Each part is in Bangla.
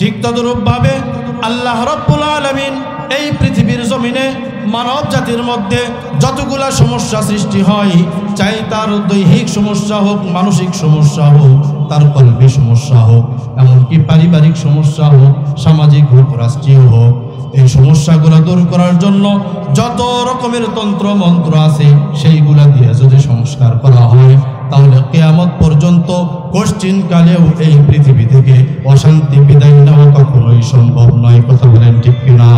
ঠিক তদরূপভাবে আল্লাহ রাব্বুল আলামিন এই পৃথিবীর জমিনে মানব জাতির মধ্যে যতগুলা সমস্যা সৃষ্টি হয়, চাই তার দৈহিক সমস্যা হোক, মানসিক সমস্যা হোক, তার কলবি সমস্যা হোক, এমনকি পারিবারিক সমস্যা হোক, সামাজিক হোক, রাষ্ট্রীয় হোক, এই সমস্যাগুলো দূর করার জন্য যত রকমের তন্ত্র মন্ত্র আছে সেইগুলা দিয়ে যদি সংস্কার করা হয়, তাহলে কিয়ামত পর্যন্ত কঠিন কালেও এই পৃথিবী থেকে অশান্তি বিদায় নেওয়া কখনোই সম্ভব নয়। কথা বলেন ঠিক কিনা?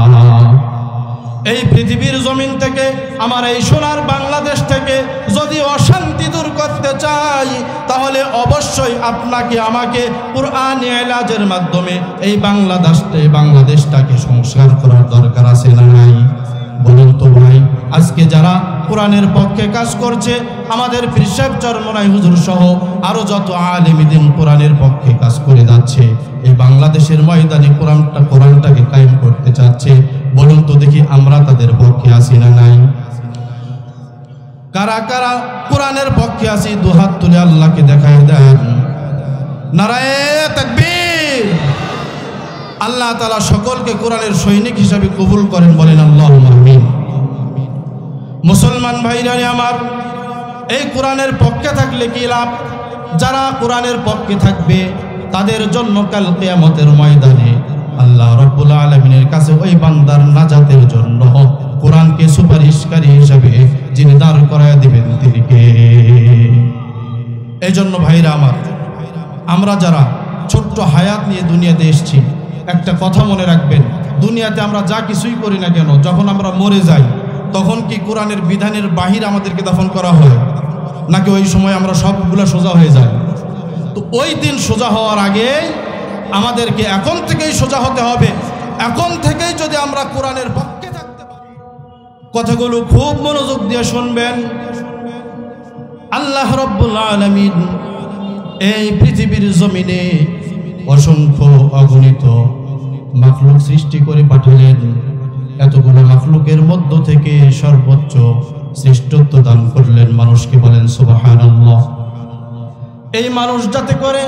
এই পৃথিবীর জমিন থেকে, আমার এই সোনার বাংলাদেশ থেকে যদি অশান্তি দূর করতে চাই, তাহলে অবশ্যই আপনাকে আমাকে কুরআনে ইলাজের মাধ্যমে এই বাংলাদেশটাকে সংস্কার করার দরকার আছে না নাই? বলুন তো ভাই, আজকে যারা কোরআনের পক্ষে কাজ করছে, আমাদের পীর সাহেব চরমনাই হুজুর সহ আরো যত আলেমী দ্বীন কোরআনের পক্ষে কাজ করে যাচ্ছে, এই বাংলাদেশের ময়দানে কোরআনটাকে কায়েম করতে চাচ্ছে, বলুন তো দেখি আমরা তাদের পক্ষে আছি না নাই? কারা কারা কোরআনের পক্ষে আছি দুহাত তুলে আল্লাহকে দেখায় দেন। নারায়ে তাকবীর। আল্লাহ তাআলা সকলকে কোরআনের সৈনিক হিসেবে কবুল করেন, বলেন আল্লাহুম্মা আমিন। মুসলমান ভাইরা আমার, এই কোরআনের পক্ষে থাকলে কি লাভ? যারা কোরআনের পক্ষে থাকবে তাদের জন্য কাল কিয়ামতের ময়দানে আল্লাহ রাব্বুল আলামিনের কাছে ওই বান্দার নাজাতের জন্য কোরআনকে সুপারিশকারী হিসেবে যিনি দাঁড় করায় দিবেন তিনি কে? এই জন্য ভাইরা আমার, আমরা যারা ছোট্ট হায়াত নিয়ে দুনিয়াতে এসেছি, একটা কথা মনে রাখবেন, দুনিয়াতে আমরা যা কিছুই করি না কেন, যখন আমরা মরে যাই তখন কি কোরআনের বিধানের বাহির আমাদেরকে দাফন করা হয়, নাকি ওই সময় আমরা সবগুলা সোজা হয়ে যাই? তো ওই দিন সোজা হওয়ার আগে আমাদেরকে এখন থেকেই সোজা হতে হবে। এখন থেকেই যদি আমরা কোরআনের পক্ষে থাকতে পারি, কথাগুলো খুব মনোযোগ দিয়ে শুনবেন। আল্লাহ রাব্বুল আলামিন এই পৃথিবীর জমিনে অসংখ্য অগণিত মাখলুক সৃষ্টি করে পাঠালেন। এতগুলো মাখলুকের মধ্য থেকে সর্বোচ্চ শ্রেষ্ঠত্ব দান করলেন মানুষকে, বলেন সুবহানাল্লাহ। এই মানুষ যাতে করে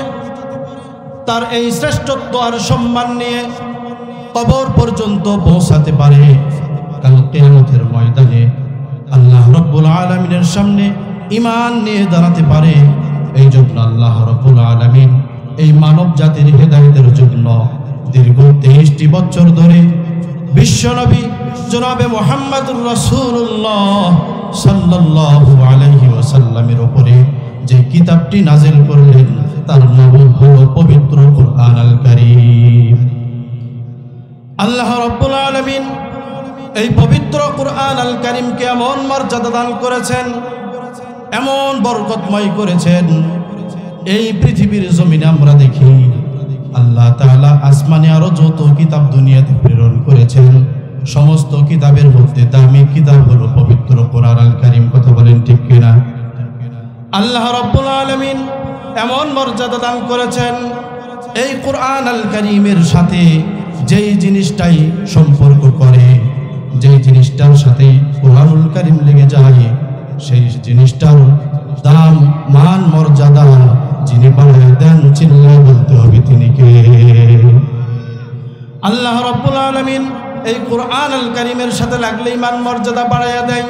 তার এই শ্রেষ্ঠত্ব আর সম্মান নিয়ে কবর পর্যন্ত পৌঁছাতে পারে, কাল কিয়ামতের ময়দানে আল্লাহ রাব্বুল আলামিনের সামনে ঈমান নিয়ে দাঁড়াতে পারে, এই জন্য আল্লাহ রাব্বুল আলামিন এই মানব জাতির হেদায়েতের জন্য দীর্ঘ 23টি বছর ধরে বিশ্বনবী জনাবে মুহাম্মদুর রাসূলুল্লাহ সাল্লাল্লাহু আলাইহি ওয়াসাল্লামের উপরে যে কিতাবটি নাজিল করলেন তার নাম হলো পবিত্র কুরআন আল কারীম। আল্লাহ রাব্বুল আলামিন এই পবিত্র কুরআন আল কারীমকে এমন মর্যাদা দান করেছেন, এমন বরকতময় করেছেন, এই পৃথিবীর জমিনে আমরা দেখি আল্লাহ তাআলা আসমানে আরো যত কিতাব দুনিয়াতে প্রেরণ করেছেন, সমস্ত কিতাবের মধ্যে দামি কিতাব হলো পবিত্র কুরআন আল কারীম। কথা বলেন ঠিক কিনা? আল্লাহ রাব্বুল আলামিন এমন মর্যাদা দান করেছেন, এই কুরআন আল কারীমের সাথে যেই জিনিসটাই সম্পর্ক করে, যেই জিনিসটার সাথে কুরআনুল কারীম লেগে যায়, সেই জিনিসটার দাম, মান, মর্যাদা যিনি বাড়ায় দেন, চিল্লায় বলতে হবে তিনি কে? আল্লাহ রাব্বুল আলামিন এই কুরআন আল কারীমের সাথে লাগলেই মান মর্যাদা বাড়ায়া দেয়।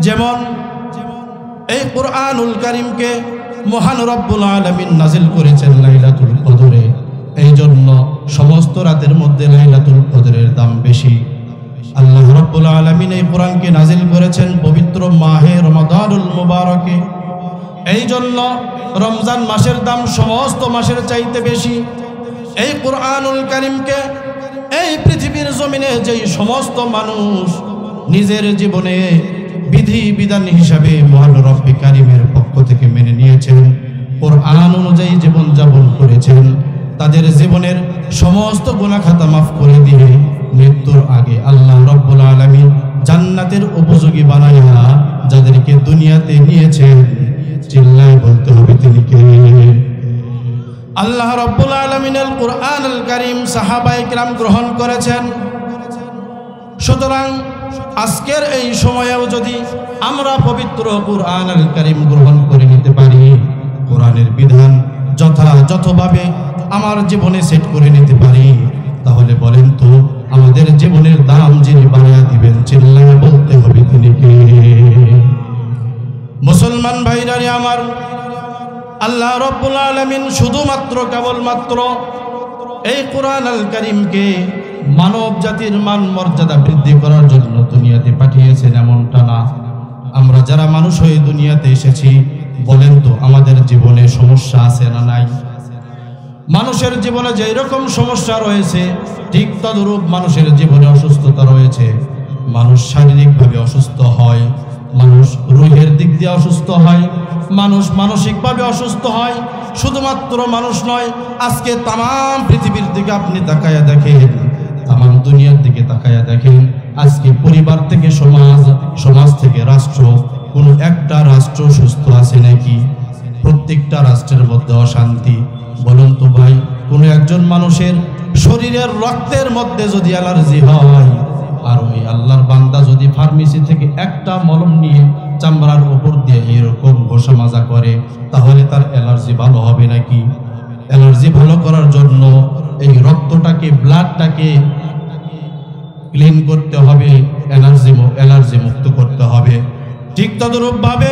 যেমন এই কুরআনুল কারীমকে মহান রব্বুল আলামিন নাজিল করেছেন লাইলাতুল কদরে, এই জন্য সমস্ত রাতের মধ্যে লাইলাতুল কদরের দাম বেশি। আল্লাহ রাব্বুল আলামিন এই কোরআনকে নাজিল করেছেন পবিত্র মাহে রমাদানুল মুবারকে, এই জন্য রমজান মাসের দাম সমস্ত মাসের চাইতে বেশি। এই কুরআনুল কারীমকে এই পৃথিবীর জমিনে যেই সমস্ত মানুষ নিজের জীবনে বিধি বিধান হিসাবে মহান রব্বে কারীমের পক্ষ থেকে মেনে নিয়েছেন, কোরআন অনুযায়ী জীবন যাপন করেছেন, তাদের জীবনের সমস্ত গুনাহ খাতা মাফ করে দিয়ে মৃত্যুর আগে আল্লাহ রাব্বুল আলামিন জান্নাতের উপযোগী বানায়া যাদেরকে দুনিয়াতে নিয়েছেন, চিল্লায় বলতে হবে তিনি কে? আল্লাহ রাব্বুল আলামিনের কুরআন আল কারীম সাহাবায়ে কিরাম গ্রহণ করেছেন। সুতরাং আজকের এই সময়েও যদি আমরা পবিত্র কুরআন আল কারীম গ্রহণ করে নিতে পারি, কোরআনের বিধান যথাযথভাবে আমার জীবনে সেট করে নিতে পারি, চিল্লায় বলতে হবে তিনি কে। মুসলমান ভাইরা আমার, আল্লাহ রাব্বুল আলামিন শুধুমাত্র কেবলমাত্র এই কোরআন আল কারীমকে মানব জাতির মান মর্যাদা বৃদ্ধি করার জন্য দুনিয়াতে পাঠিয়েছেন এমনটা না। আমরা যারা মানুষ হয়ে দুনিয়াতে এসেছি, বলেন তো আমাদের জীবনে সমস্যা আছে না নাই? মানুষের জীবনে যেই রকম সমস্যা রয়েছে, ঠিক তদরূপ মানুষের জীবনে অসুস্থতা রয়েছে। মানুষ শারীরিকভাবে অসুস্থ হয়, মানুষ রুহের দিক দিয়ে অসুস্থ হয়, মানুষ মানসিকভাবে অসুস্থ হয়। শুধুমাত্র মানুষ নয়, আজকে তামাম পৃথিবীর দিকে আপনি তাকায়া দেখেন, তামাম দুনিয়ার দিকে তাকায়া দেখেন, আজকে পরিবার থেকে সমাজ, সমাজ থেকে রাষ্ট্র, কোনো একটা রাষ্ট্র সুস্থ আছে নাকি? প্রত্যেকটা রাষ্ট্রের মধ্যে অশান্তি। বলুন তো ভাই, কোনো একজন মানুষের শরীরের রক্তের মধ্যে যদি অ্যালার্জি হয়, আর ওই আল্লাহর বান্দা যদি ফার্মেসি থেকে একটা মলম নিয়ে চামড়ার উপর দিয়ে এরকম ঘষা মাজা করে, তাহলে তার অ্যালার্জি ভালো হবে নাকি? অ্যালার্জি ভালো করার জন্য এই রক্তটাকে, ব্লাডটাকে ক্লিন করতে হবে, অ্যালার্জি মুক্ত করতে হবে। ঠিক তদরূপভাবে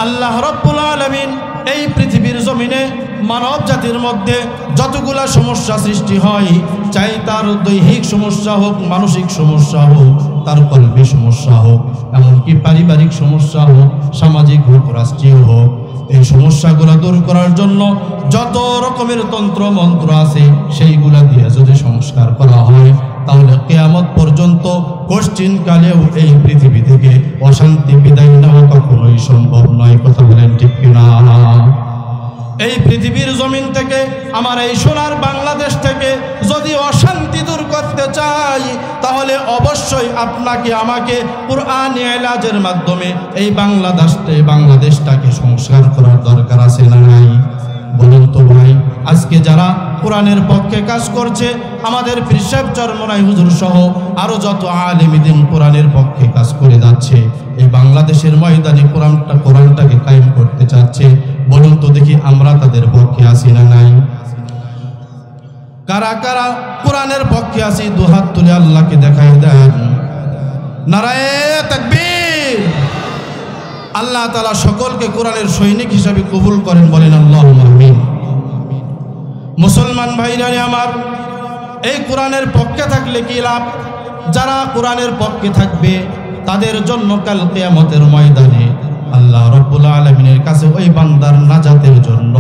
আল্লাহ রাব্বুল আলামিন এই পৃথিবীর জমিনে মানব জাতির মধ্যে যতগুলা সমস্যা সৃষ্টি হয়, চাই তার দৈহিক সমস্যা হোক, মানসিক সমস্যা হোক, তার কলবি সমস্যা হোক, এমনকি পারিবারিক সমস্যা হোক, সামাজিক হোক, রাষ্ট্রীয় হোক, এই সমস্যাগুলো দূর করার জন্য যত রকমের তন্ত্র মন্ত্র আছে, সেইগুলা দিয়ে যদি সংস্কার করা হয়, তাহলে কিয়ামত পর্যন্ত কঠিন কালেও এই পৃথিবী থেকে অশান্তি বিদায় নেওয়া কখনোই সম্ভব নয়। কথা বলেন ঠিক কিনা? এই পৃথিবীর জমিন থেকে, আমার এই সোনার বাংলাদেশ থেকে যদি অশান্তি দূর করতে চাই, তাহলে অবশ্যই আপনাকে আমাকে কুরআনি ইলাজের মাধ্যমে এই বাংলাদেশটাকে সংস্কার করার দরকার আছে না নাই? বলুন তো ভাই, আজকে যারা কোরআনের পক্ষে কাজ করছে, আমাদের পীর সাহেব চরমনাই হুজুর সহ আরো যত আলেম দ্বীন কোরআনের পক্ষে কাজ করে যাচ্ছে, এই বাংলাদেশের ময়দানে কোরআনটাকে কায়েম করতে চাচ্ছে, বলুন তো দেখি আমরা তাদের পক্ষে আছি না নাই? কারা কারা কোরআনের পক্ষে আছি, দুহাত তুলে আল্লাহকে দেখাই দেন। নারায়ে তাকবীর। আল্লাহ তাআলা সকলকে কোরআনের সৈনিক হিসাবে কবুল করেন, বলেন আল্লাহুম্মা আমিন। মুসলমান ভাইরা আমার, এই কোরআনের পক্ষে থাকলে কি লাভ? যারা কোরআনের পক্ষে থাকবে তাদের জন্য কাল কিয়ামতের ময়দানে আল্লাহ রাব্বুল আলামিনের কাছে ওই বান্দার নাজাতের জন্য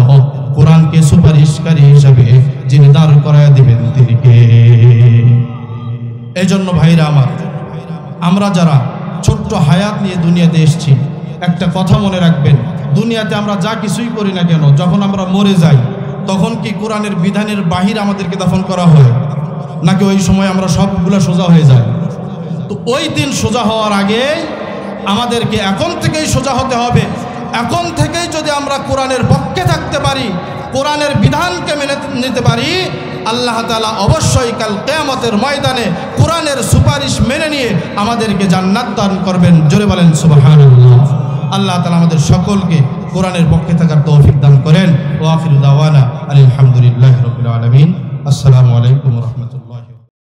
কোরআনকে সুপারিশকারী হিসাবে যিনি দাঁড় করায় দিবেন তিনি কে? এই জন্য ভাইরা আমার, আমরা যারা ছোট্ট হায়াত নিয়ে দুনিয়াতে এসেছি, একটা কথা মনে রাখবেন, দুনিয়াতে আমরা যা কিছুই করি না কেন, যখন আমরা মরে যাই, তখন কি কোরআনের বিধানের বাহির আমাদেরকে দাফন করা হয় নাকি ওই সময় আমরা সবগুলা সোজা হয়ে যাই? তো ওই দিন সোজা হওয়ার আগে আমাদেরকে এখন থেকেই সোজা হতে হবে। এখন থেকেই যদি আমরা কোরআনের পক্ষে থাকতে পারি, কোরআনের বিধানকে মেনে নিতে পারি, আল্লাহ তাআলা অবশ্যই কাল কিয়ামতের ময়দানে কোরআনের সুপারিশ মেনে নিয়ে আমাদেরকে জান্নাত দান করবেন। জোরে বলেন সুবহানাল্লাহ। আল্লাহ তাআলা আমাদের সকলকে কোরআনের পক্ষে থাকার তৌফিক দান করেন। ওয়া আখিরু দাওয়ানা আলহামদুলিল্লাহি রাব্বিল আলামিন। আসসালামু আলাইকুম ওয়া রাহমাতুল্লাহ।